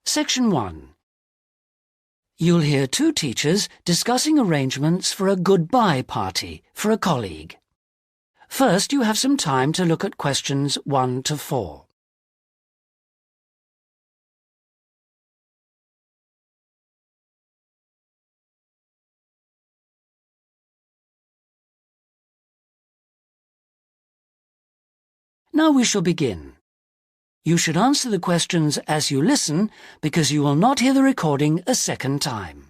Section 1. You'll hear two teachers discussing arrangements for a goodbye party for a colleague. First, you have some time to look at questions 1 to 4. Now we shall begin. You should answer the questions as you listen because you will not hear the recording a second time.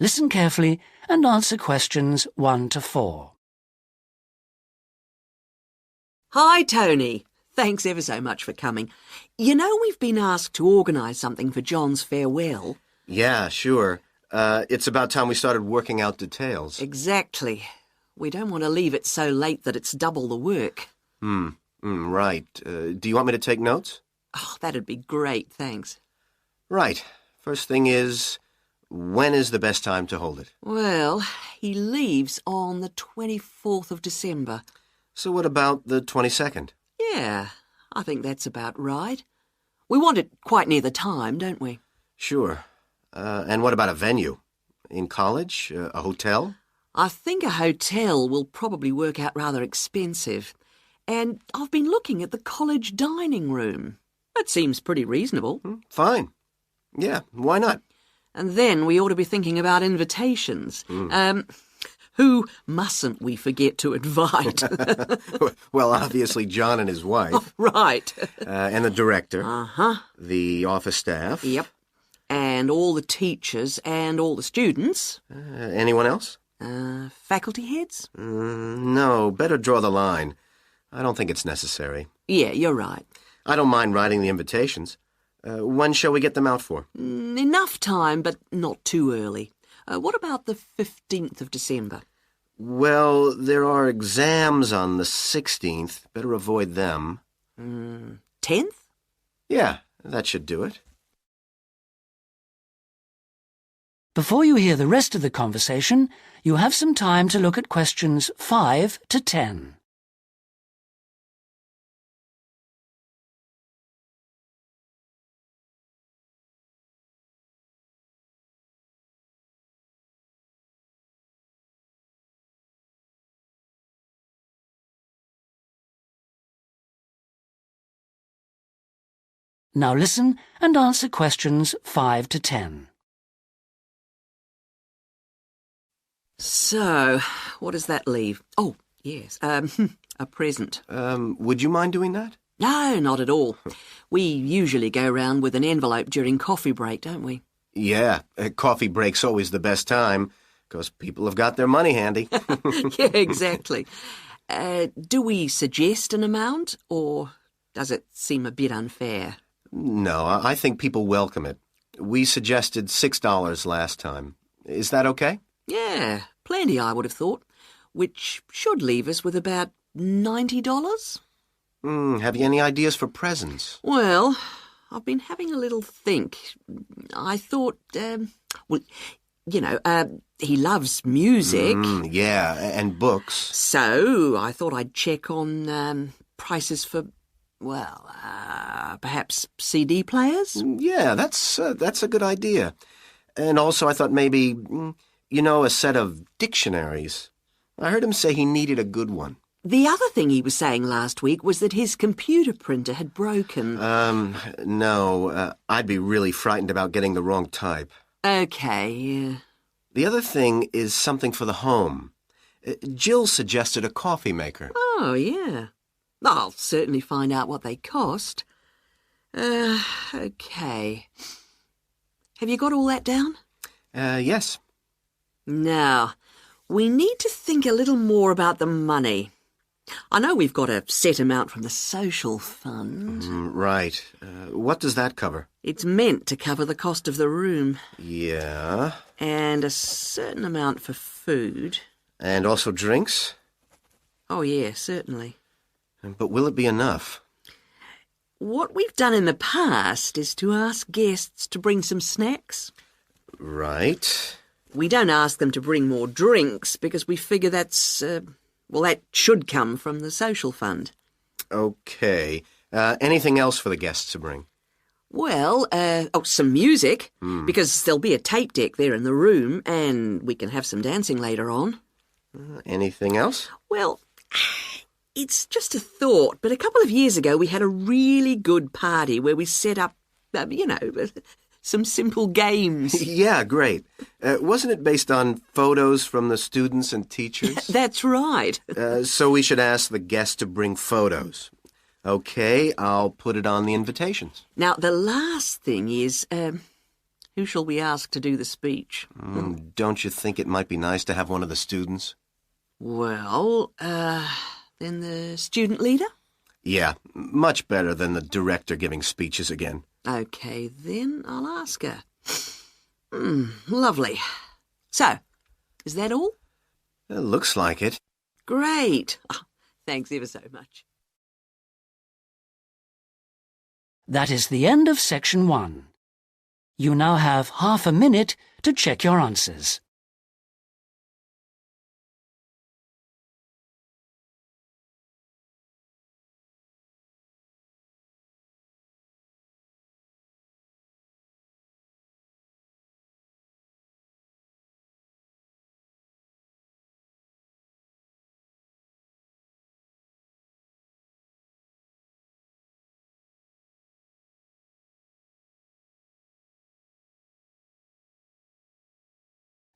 Listen carefully and answer questions 1 to 4. Hi, Tony. Thanks ever so much for coming. You know we've been asked to organise something for John's farewell. Yeah, sure. It's about time we started working out details. Exactly. We don't want to leave it so late that it's double the work. Right. Do you want me to take notes? Oh, that'd be great, thanks. Right. First thing is, when is the best time to hold it? Well, he leaves on the 24th of December. So what about the 22nd? Yeah, I think that's about right. We want it quite near the time, don't we? Sure. And what about a venue? In college? A hotel? I think a hotel will probably work out rather expensive. And I've been looking at the college dining room. That seems pretty reasonable. Fine. Yeah, why not? And then we ought to be thinking about invitations. Who mustn't we forget to invite? Well, obviously John and his wife. Oh, right. And the director. Uh-huh. The office staff. Yep. And all the teachers and all the students. Anyone else? Faculty heads? No, better draw the line. I don't think it's necessary. Yeah, you're right. I don't mind writing the invitations. When shall we get them out for? Enough time, but not too early. What about the 15th of December? Well, there are exams on the 16th. Better avoid them. 10th? Yeah, that should do it. Before you hear the rest of the conversation, you have some time to look at questions 5 to 10. Now listen and answer questions 5 to 10. So, what does that leave? Oh, yes, a present. Would you mind doing that? No, not at all. We usually go round with an envelope during coffee break, don't we? Yeah, coffee break's always the best time, because people have got their money handy. Yeah, exactly. Do we suggest an amount, or does it seem a bit unfair? No, I think people welcome it. We suggested $6 last time. Is that okay? Yeah, plenty, I would have thought, which should leave us with about $90. Have you any ideas for presents? Well, I've been having a little think. I thought, he loves music. Yeah, and books. So I thought I'd check on prices for, perhaps CD players? Yeah, that's a good idea. And also I thought maybe, a set of dictionaries. I heard him say he needed a good one. The other thing he was saying last week was that his computer printer had broken. No, I'd be really frightened about getting the wrong type. Okay, yeah. The other thing is something for the home. Gill suggested a coffee maker. Oh, yeah. I'll certainly find out what they cost. Okay. Have you got all that down? Yes. Now, we need to think a little more about the money. I know we've got a set amount from the social fund. Right. What does that cover? It's meant to cover the cost of the room. Yeah. And a certain amount for food. And also drinks? Oh, yeah, certainly. But will it be enough? What we've done in the past is to ask guests to bring some snacks. Right. We don't ask them to bring more drinks because we figure that's, that should come from the social fund. Okay. Anything else for the guests to bring? Well, some music, because there'll be a tape deck there in the room, and we can have some dancing later on. Anything else? Well, it's just a thought, but a couple of years ago we had a really good party where we set up, some simple games. Yeah, great. Wasn't it based on photos from the students and teachers? That's right. So we should ask the guests to bring photos. Okay, I'll put it on the invitations. Now, the last thing is, who shall we ask to do the speech? Don't you think it might be nice to have one of the students? Well, then the student leader? Yeah, much better than the director giving speeches again. Okay, then I'll ask her. Lovely. So, is that all? It looks like it. Great. Oh, thanks ever so much. That is the end of section 1. You now have half a minute to check your answers.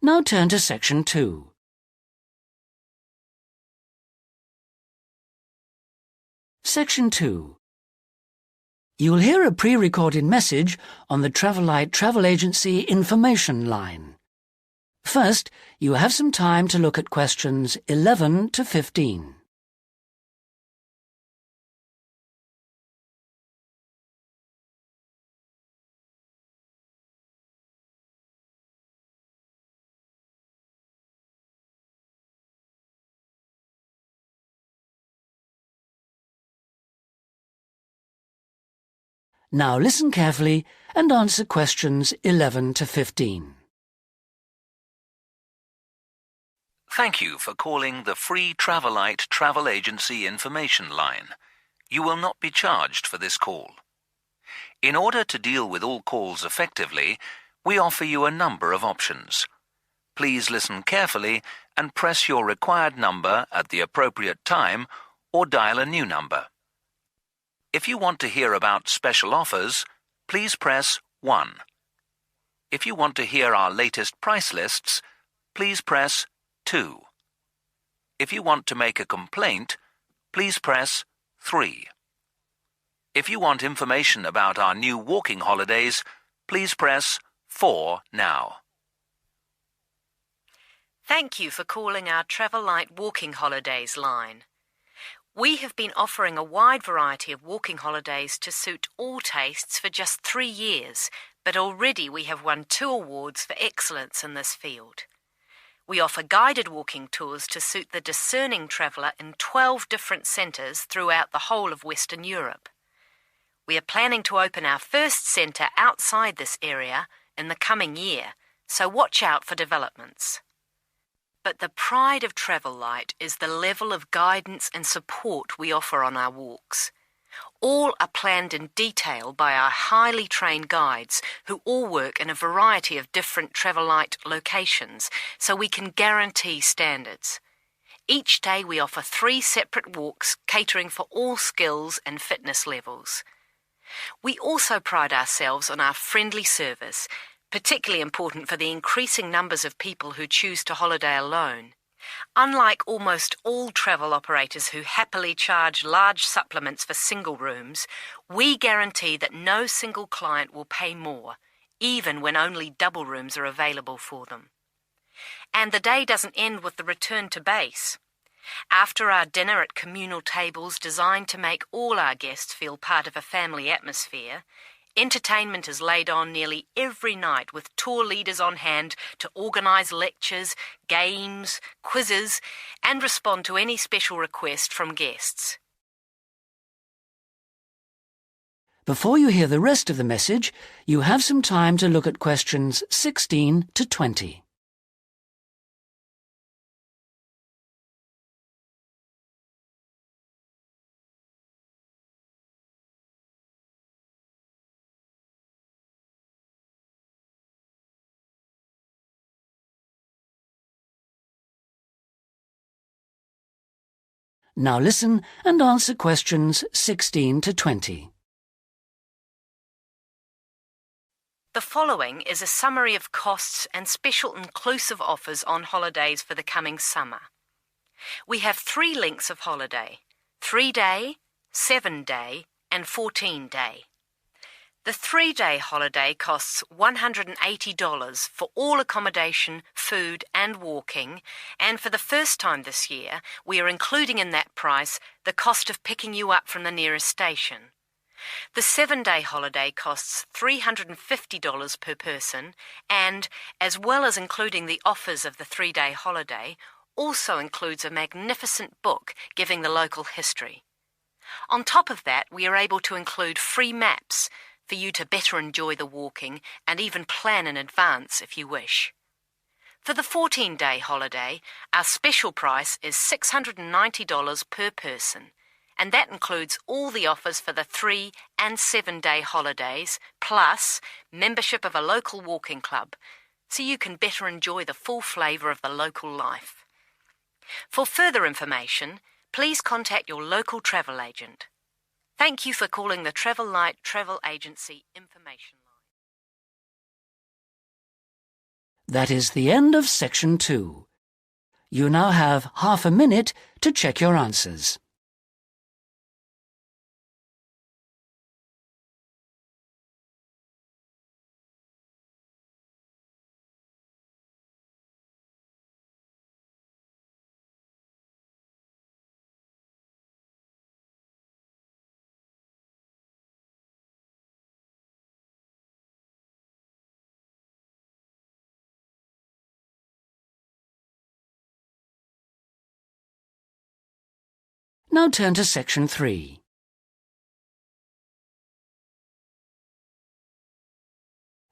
Now turn to section 2. Section 2. You'll hear a pre-recorded message on the Travelite Travel Agency information line. First, you have some time to look at questions 11 to 15. Now listen carefully and answer questions 11 to 15. Thank you for calling the free Travelite Travel Agency information line. You will not be charged for this call. In order to deal with all calls effectively, we offer you a number of options. Please listen carefully and press your required number at the appropriate time or dial a new number. If you want to hear about special offers, please press 1. If you want to hear our latest price lists, please press 2. If you want to make a complaint, please press 3. If you want information about our new walking holidays, please press 4 now. Thank you for calling our Travelite Walking Holidays line. We have been offering a wide variety of walking holidays to suit all tastes for just 3 years, but already we have won 2 awards for excellence in this field. We offer guided walking tours to suit the discerning traveller in 12 different centres throughout the whole of Western Europe. We are planning to open our first centre outside this area in the coming year, so watch out for developments. But the pride of Travelite is the level of guidance and support we offer on our walks. All are planned in detail by our highly trained guides who all work in a variety of different Travelite locations, so we can guarantee standards. Each day we offer 3 separate walks catering for all skills and fitness levels. We also pride ourselves on our friendly service, particularly important for the increasing numbers of people who choose to holiday alone. Unlike almost all travel operators who happily charge large supplements for single rooms, we guarantee that no single client will pay more, even when only double rooms are available for them. And the day doesn't end with the return to base. After our dinner at communal tables designed to make all our guests feel part of a family atmosphere, entertainment is laid on nearly every night with tour leaders on hand to organise lectures, games, quizzes, and respond to any special request from guests. Before you hear the rest of the message, you have some time to look at questions 16 to 20. Now listen and answer questions 16 to 20. The following is a summary of costs and special inclusive offers on holidays for the coming summer. We have 3 lengths of holiday: 3-day, 7-day and 14-day. The 3-day holiday costs $180 for all accommodation, food and walking, and for the first time this year, we are including in that price the cost of picking you up from the nearest station. The 7-day holiday costs $350 per person and, as well as including the offers of the 3-day holiday, also includes a magnificent book giving the local history. On top of that, we are able to include free maps for you to better enjoy the walking and even plan in advance if you wish. For the 14-day holiday, our special price is $690 per person, and that includes all the offers for the 3- and 7-day holidays, plus membership of a local walking club, so you can better enjoy the full flavour of the local life. For further information, please contact your local travel agent. Thank you for calling the Travel Light Travel Agency Information Line. That is the end of Section 2. You now have half a minute to check your answers. Now turn to Section 3.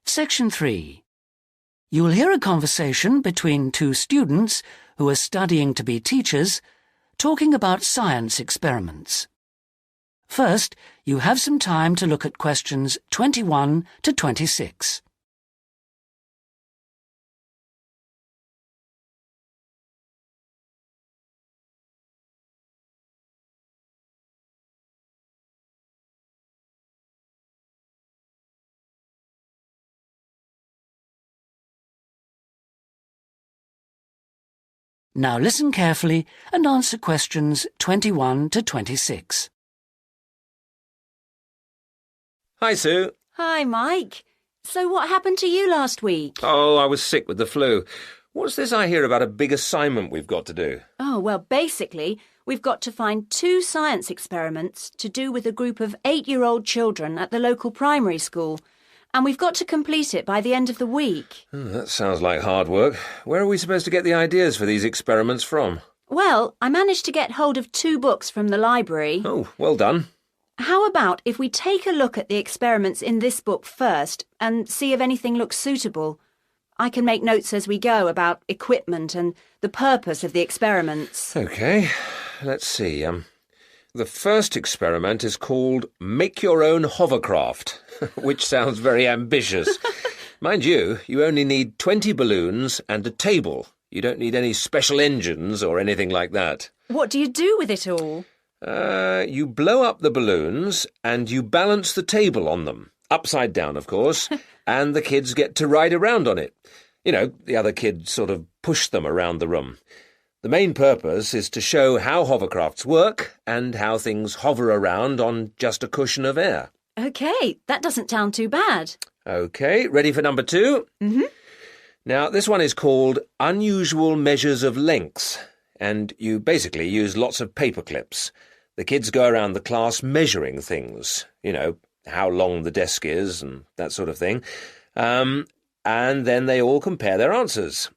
Section 3. You will hear a conversation between 2 students who are studying to be teachers, talking about science experiments. First, you have some time to look at questions 21 to 26. Now listen carefully and answer questions 21 to 26. Hi, Sue. Hi, Mike. So what happened to you last week? Oh, I was sick with the flu. What's this I hear about a big assignment we've got to do? Oh, well, basically, we've got to find 2 science experiments to do with a group of 8-year-old children at the local primary school. And we've got to complete it by the end of the week. Oh, that sounds like hard work. Where are we supposed to get the ideas for these experiments from? Well, I managed to get hold of 2 books from the library. Oh, well done. How about if we take a look at the experiments in this book first and see if anything looks suitable? I can make notes as we go about equipment and the purpose of the experiments. OK, let's see. The first experiment is called Make Your Own Hovercraft, which sounds very ambitious. Mind you, you only need 20 balloons and a table. You don't need any special engines or anything like that. What do you do with it all? You blow up the balloons and you balance the table on them, upside down, of course, and the kids get to ride around on it. You know, the other kids sort of push them around the room. The main purpose is to show how hovercrafts work and how things hover around on just a cushion of air. OK, that doesn't sound too bad. OK, ready for number 2? Mm-hmm. Now, this one is called Unusual Measures of Lengths, and you basically use lots of paper clips. The kids go around the class measuring things, you know, how long the desk is and that sort of thing, and then they all compare their answers.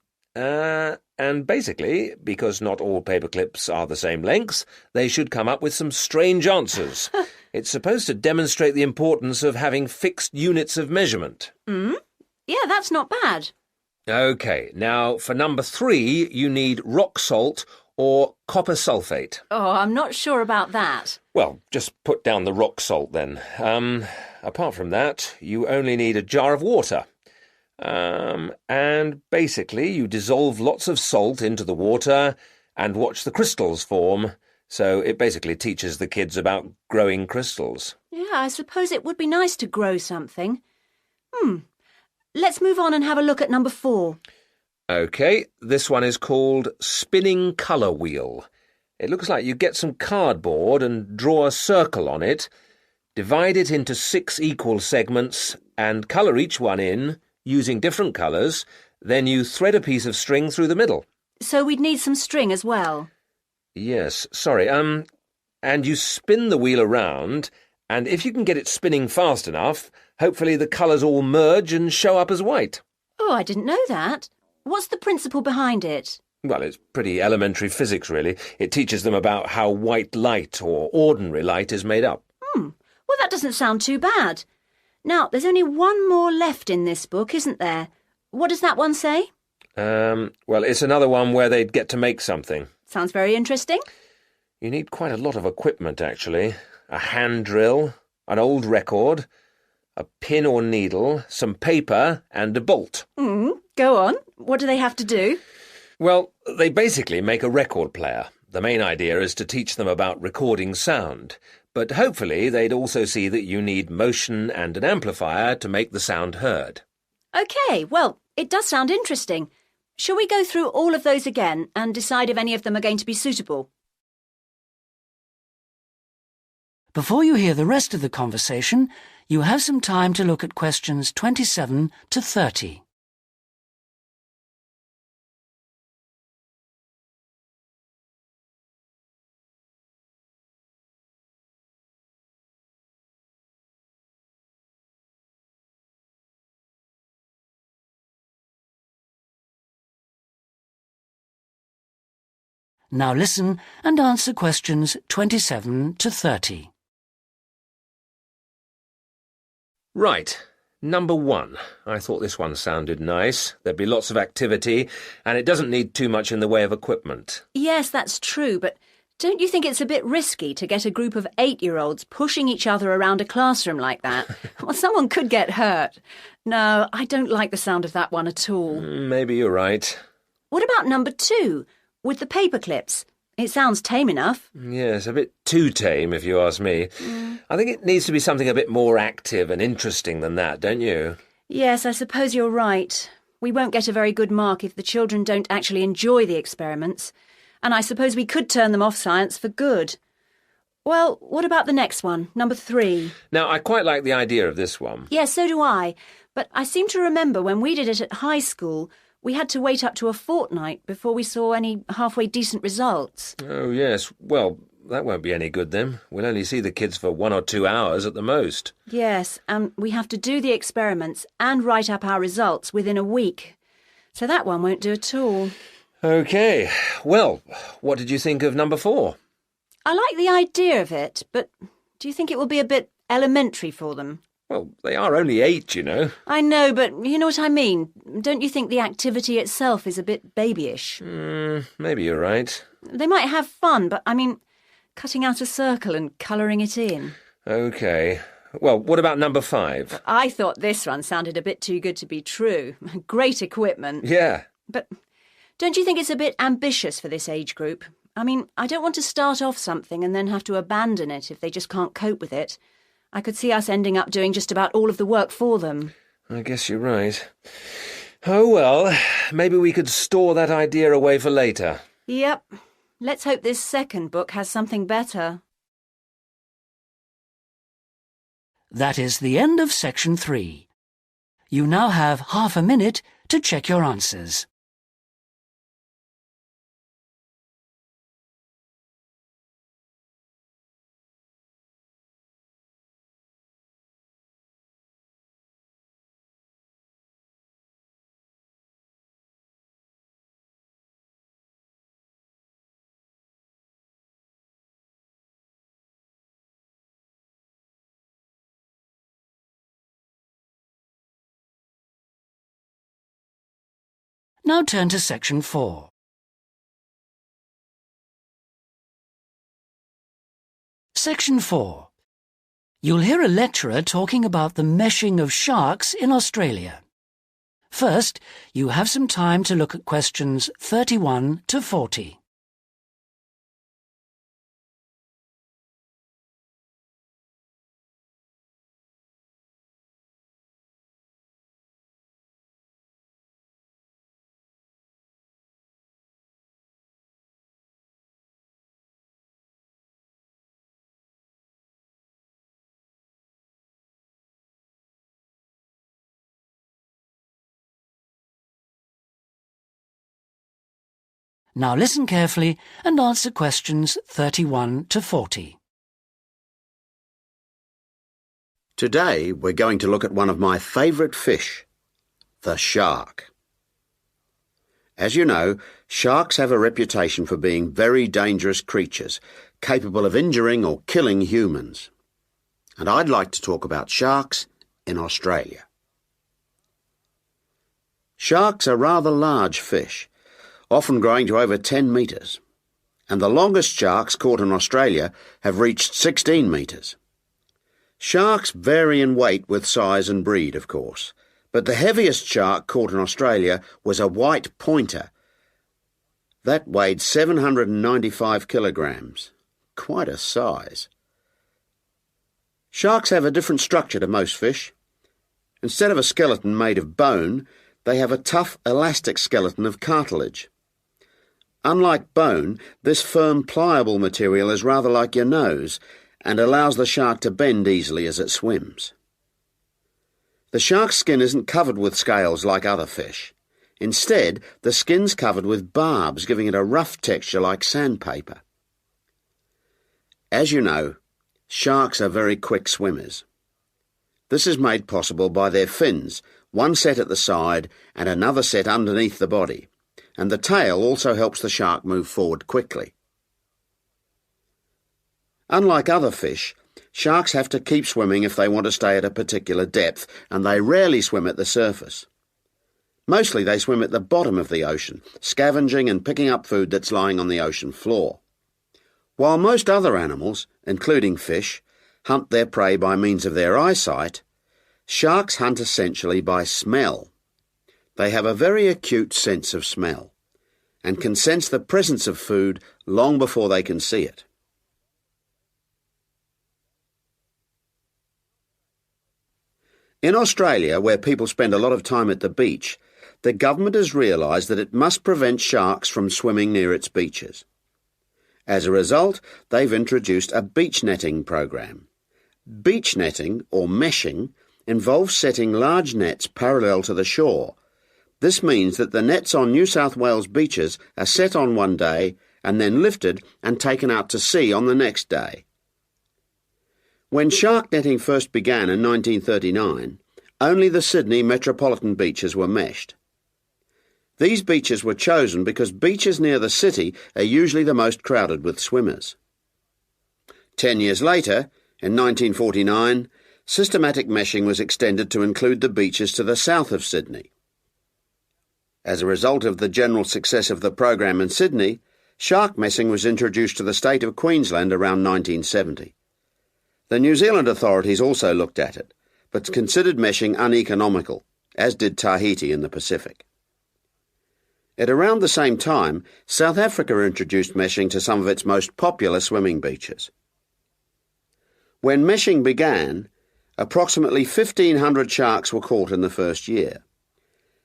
And basically, because not all paper clips are the same length, they should come up with some strange answers. It's supposed to demonstrate the importance of having fixed units of measurement. Yeah, that's not bad. OK, now for number 3, you need rock salt or copper sulfate. Oh, I'm not sure about that. Well, just put down the rock salt then. Apart from that, you only need a jar of water. And basically you dissolve lots of salt into the water and watch the crystals form, So it basically teaches the kids about growing crystals. Yeah, I suppose it would be nice to grow something. Let's move on and have a look at number 4. OK, this one is called Spinning Colour Wheel. It looks like you get some cardboard and draw a circle on it, divide it into 6 equal segments and colour each one in, using different colours, then you thread a piece of string through the middle. So we'd need some string as well. Yes, sorry, and you spin the wheel around, and if you can get it spinning fast enough, hopefully the colours all merge and show up as white. Oh, I didn't know that. What's the principle behind it? Well, it's pretty elementary physics, really. It teaches them about how white light, or ordinary light, is made up. Well, that doesn't sound too bad. Now, there's only one more left in this book, isn't there? What does that one say? Well, it's another one where they'd get to make something. Sounds very interesting. You need quite a lot of equipment, actually. A hand drill, an old record, a pin or needle, some paper, and a bolt. Go on. What do they have to do? Well, they basically make a record player. The main idea is to teach them about recording sound, but hopefully they'd also see that you need motion and an amplifier to make the sound heard. OK, well, it does sound interesting. Shall we go through all of those again and decide if any of them are going to be suitable? Before you hear the rest of the conversation, you have some time to look at questions 27 to 30. Now listen and answer questions 27 to 30. Right. Number 1. I thought this one sounded nice. There'd be lots of activity, and it doesn't need too much in the way of equipment. Yes, that's true, but don't you think it's a bit risky to get a group of 8-year-olds pushing each other around a classroom like that? Well, someone could get hurt. No, I don't like the sound of that one at all. Maybe you're right. What about number 2, with the paper clips? It sounds tame enough. Yes, a bit too tame, if you ask me. I think it needs to be something a bit more active and interesting than that, don't you? Yes, I suppose you're right. We won't get a very good mark if the children don't actually enjoy the experiments. And I suppose we could turn them off science for good. Well, what about the next one, number 3? Now, I quite like the idea of this one. Yes, so do I. But I seem to remember when we did it at high school, we had to wait up to a fortnight before we saw any halfway decent results. Oh, yes. Well, that won't be any good then. We'll only see the kids for 1 or 2 hours at the most. Yes, and we have to do the experiments and write up our results within a week. So that one won't do at all. OK. Well, what did you think of number 4? I like the idea of it, but do you think it will be a bit elementary for them? Well, they are only 8, you know. I know, but you know what I mean. Don't you think the activity itself is a bit babyish? Maybe you're right. They might have fun, but I mean, cutting out a circle and colouring it in. OK. Well, what about number 5? I thought this one sounded a bit too good to be true. Great equipment. Yeah. But don't you think it's a bit ambitious for this age group? I mean, I don't want to start off something and then have to abandon it if they just can't cope with it. I could see us ending up doing just about all of the work for them. I guess you're right. Oh, well, maybe we could store that idea away for later. Yep. Let's hope this second book has something better. That is the end of section 3. You now have half a minute to check your answers. Now turn to section 4. Section 4. You'll hear a lecturer talking about the meshing of sharks in Australia. First, you have some time to look at questions 31 to 40. Now listen carefully and answer questions 31 to 40. Today we're going to look at one of my favourite fish, the shark. As you know, sharks have a reputation for being very dangerous creatures, capable of injuring or killing humans. And I'd like to talk about sharks in Australia. Sharks are rather large fish, often growing to over 10 metres, and the longest sharks caught in Australia have reached 16 metres. Sharks vary in weight with size and breed, of course, but the heaviest shark caught in Australia was a white pointer. That weighed 795 kilograms. Quite a size. Sharks have a different structure to most fish. Instead of a skeleton made of bone, they have a tough, elastic skeleton of cartilage. Unlike bone, this firm, pliable material is rather like your nose and allows the shark to bend easily as it swims. The shark's skin isn't covered with scales like other fish. Instead, the skin's covered with barbs, giving it a rough texture like sandpaper. As you know, sharks are very quick swimmers. This is made possible by their fins, one set at the side and another set underneath the body, and the tail also helps the shark move forward quickly. Unlike other fish, sharks have to keep swimming if they want to stay at a particular depth, and they rarely swim at the surface. Mostly they swim at the bottom of the ocean, scavenging and picking up food that's lying on the ocean floor. While most other animals, including fish, hunt their prey by means of their eyesight, sharks hunt essentially by smell. They have a very acute sense of smell, and can sense the presence of food long before they can see it. In Australia, where people spend a lot of time at the beach, the government has realised that it must prevent sharks from swimming near its beaches. As a result, they've introduced a beach netting program. Beach netting, or meshing, involves setting large nets parallel to the shore. This means that the nets on New South Wales beaches are set on one day and then lifted and taken out to sea on the next day. When shark netting first began in 1939, only the Sydney metropolitan beaches were meshed. These beaches were chosen because beaches near the city are usually the most crowded with swimmers. 10 years later, in 1949, systematic meshing was extended to include the beaches to the south of Sydney. As a result of the general success of the program in Sydney, shark meshing was introduced to the state of Queensland around 1970. The New Zealand authorities also looked at it, but considered meshing uneconomical, as did Tahiti in the Pacific. At around the same time, South Africa introduced meshing to some of its most popular swimming beaches. When meshing began, approximately 1,500 sharks were caught in the first year.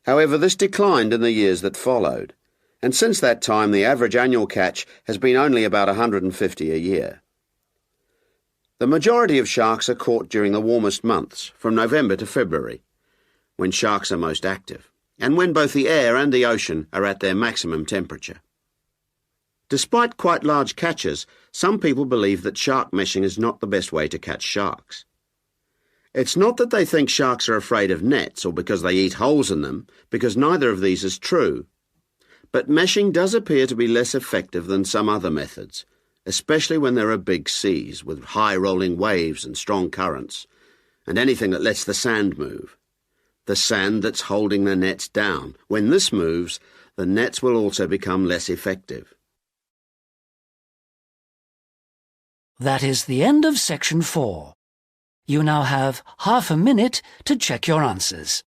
However, this declined in the years that followed, and since that time the average annual catch has been only about 150 a year. The majority of sharks are caught during the warmest months, from November to February, when sharks are most active, and when both the air and the ocean are at their maximum temperature. Despite quite large catches, some people believe that shark meshing is not the best way to catch sharks. It's not that they think sharks are afraid of nets or because they eat holes in them, because neither of these is true. But meshing does appear to be less effective than some other methods, especially when there are big seas with high rolling waves and strong currents, and anything that lets the sand move. The sand that's holding the nets down. When this moves, the nets will also become less effective. That is the end of section 4. You now have half a minute to check your answers.